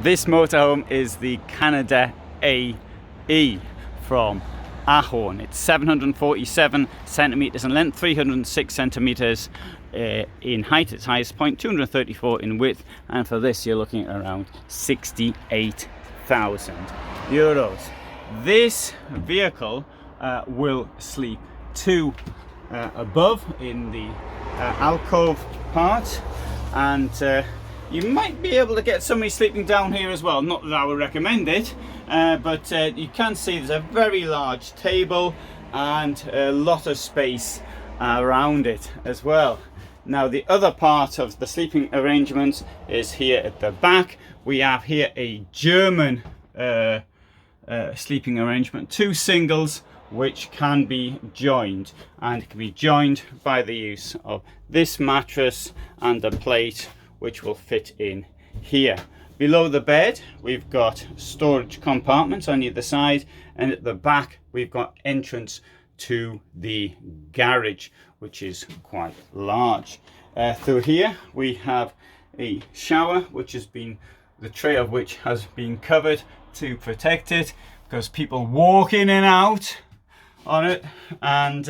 This motorhome is the Canada AE from Ahorn. It's 747 centimeters in length, 306 centimeters in height, its highest point, 234 in width, and for this you're looking at around 68,000 euros. This vehicle will sleep two above in the alcove part, and you might be able to get somebody sleeping down here as well. Not that I would recommend it, but you can see there's a very large table and a lot of space around it as well. Now the other part of the sleeping arrangements is here at the back. We have here a German sleeping arrangement, two singles which can be joined, and it can be joined by the use of this mattress and a plate which will fit in here. Below the bed we've got storage compartments on either side, and at the back we've got entrance to the garage, which is quite large. Through here we have a shower, which has been, the tray of which has been covered to protect it, because people walk in and out on it. And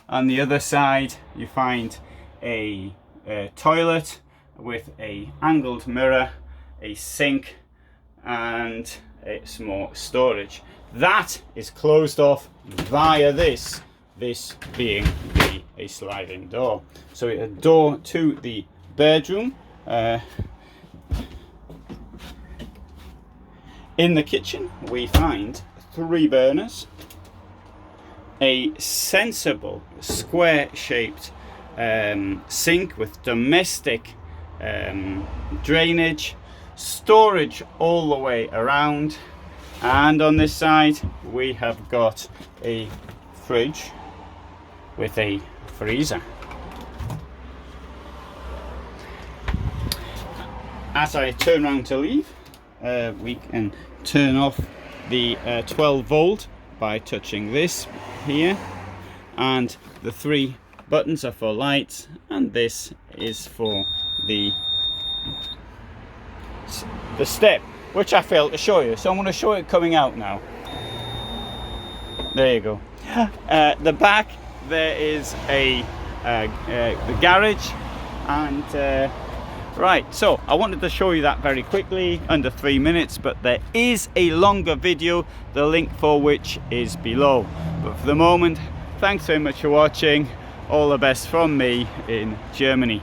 on the other side you find a toilet with a angled mirror, a sink, and some more storage. That is closed off via this being a sliding door. So a door to the bedroom. In the kitchen we find 3 burners, a sensible square shaped sink with domestic drainage, storage all the way around, and on this side we have got a fridge with a freezer. As I turn around to leave, we can turn off the 12 volt by touching this here, and the 3 buttons are for lights, and this is for the step, which I failed to show you, so I'm going to show it coming out now. There you go. The back there is the garage, and right, so I wanted to show you that very quickly, under 3 minutes, but there is a longer video, the link for which is below. But for the moment, thanks very much for watching. All the best from me in Germany.